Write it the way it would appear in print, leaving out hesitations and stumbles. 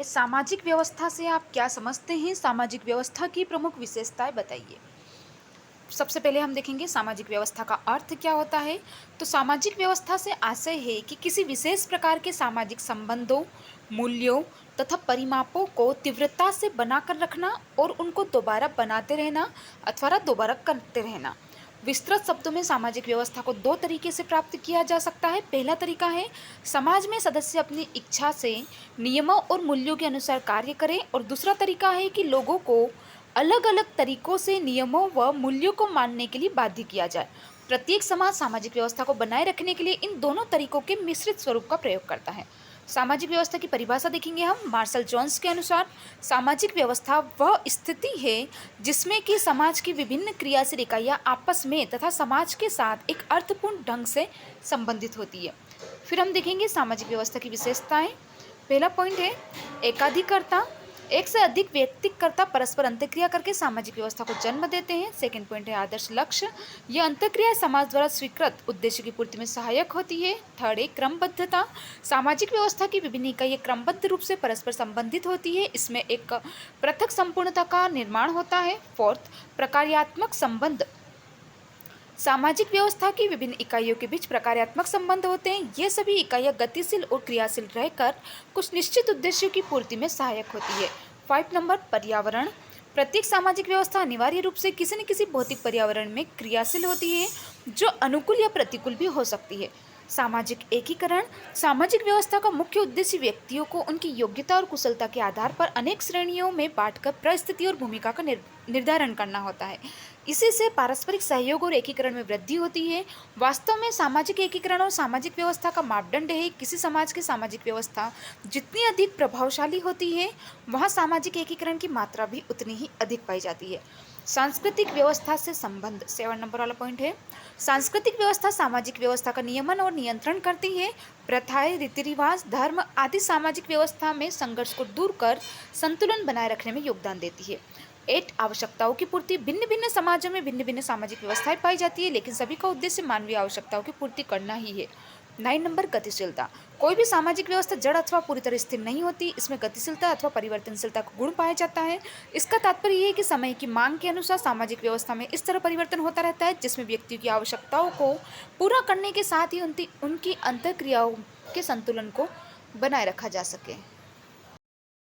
सामाजिक व्यवस्था से आप क्या समझते हैं? सामाजिक व्यवस्था की प्रमुख विशेषताएँ बताइए। सबसे पहले हम देखेंगे सामाजिक व्यवस्था का अर्थ क्या होता है। तो सामाजिक व्यवस्था से आशय है कि किसी विशेष प्रकार के सामाजिक संबंधों, मूल्यों तथा परिमापों को तीव्रता से बनाकर रखना और उनको दोबारा बनाते रहना अथवा दोबारा करते रहना। विस्तृत शब्दों में सामाजिक व्यवस्था को दो तरीके से प्राप्त किया जा सकता है। पहला तरीका है समाज में सदस्य अपनी इच्छा से नियमों और मूल्यों के अनुसार कार्य करें, और दूसरा तरीका है कि लोगों को अलग अलग तरीकों से नियमों व मूल्यों को मानने के लिए बाध्य किया जाए। प्रत्येक समाज सामाजिक व्यवस्था को बनाए रखने के लिए इन दोनों तरीकों के मिश्रित स्वरूप का प्रयोग करता है। सामाजिक व्यवस्था की परिभाषा देखेंगे हम मार्शल जोन्स के अनुसार। सामाजिक व्यवस्था वह स्थिति है जिसमें कि समाज की विभिन्न क्रियाशील इकाइयाँ आपस में तथा समाज के साथ एक अर्थपूर्ण ढंग से संबंधित होती है। फिर हम देखेंगे सामाजिक व्यवस्था की विशेषताएं। पहला पॉइंट है एकाधिकर्ता। एक से अधिक व्यक्तिकर्ता परस्पर अंतःक्रिया करके सामाजिक व्यवस्था को जन्म देते हैं। सेकंड पॉइंट है आदर्श लक्ष्य। यह अंतःक्रिया समाज द्वारा स्वीकृत उद्देश्य की पूर्ति में सहायक होती है। थर्ड है क्रमबद्धता। सामाजिक व्यवस्था की विभिन्न इकाइयाँ क्रमबद्ध रूप से परस्पर संबंधित होती है, इसमें एक पृथक संपूर्णता का निर्माण होता है। फोर्थ प्रकार्यात्मक संबंध। सामाजिक व्यवस्था की विभिन्न इकाइयों के बीच प्रकार्यात्मक संबंध होते हैं। ये सभी इकाइयाँ गतिशील और क्रियाशील रहकर कुछ निश्चित उद्देश्यों की पूर्ति में सहायक होती है। 5 नंबर पर्यावरण। प्रत्येक सामाजिक व्यवस्था अनिवार्य रूप से किसी न किसी भौतिक पर्यावरण में क्रियाशील होती है, जो अनुकूल या प्रतिकूल भी हो सकती है। सामाजिक एकीकरण। सामाजिक व्यवस्था का मुख्य उद्देश्य व्यक्तियों को उनकी योग्यता और कुशलता के आधार पर अनेक श्रेणियों में बांटकर परिस्थिति और भूमिका का निर्धारण करना होता है। इसी से पारस्परिक सहयोग और एकीकरण में वृद्धि होती है। वास्तव में सामाजिक एकीकरण और सामाजिक व्यवस्था का मापदंड है किसी समाज की सामाजिक व्यवस्था जितनी अधिक प्रभावशाली होती है, वहाँ सामाजिक एकीकरण की मात्रा भी उतनी ही अधिक पाई जाती है। सांस्कृतिक व्यवस्था से संबंध 7 नंबर वाला पॉइंट है। सांस्कृतिक व्यवस्था सामाजिक व्यवस्था का नियमन और नियंत्रण करती है। प्रथाएं, रीति रिवाज, धर्म आदि सामाजिक व्यवस्था में संघर्ष को दूर कर संतुलन बनाए रखने में योगदान देती है। 8 आवश्यकताओं की पूर्ति। भिन्न भिन्न समाजों में भिन्न भिन्न सामाजिक व्यवस्थाएं पाई जाती है, लेकिन सभी का उद्देश्य मानवीय आवश्यकताओं की पूर्ति करना ही है। 9 नंबर गतिशीलता। कोई भी सामाजिक व्यवस्था जड़ अथवा पूरी तरह स्थिर नहीं होती, इसमें गतिशीलता अथवा परिवर्तनशीलता का गुण पाया जाता है। इसका तात्पर्य यह है कि समय की मांग के अनुसार सामाजिक व्यवस्था में इस तरह परिवर्तन होता रहता है जिसमें व्यक्तियों की आवश्यकताओं को पूरा करने के साथ ही उनकी अंतःक्रियाओं के संतुलन को बनाए रखा जा सके।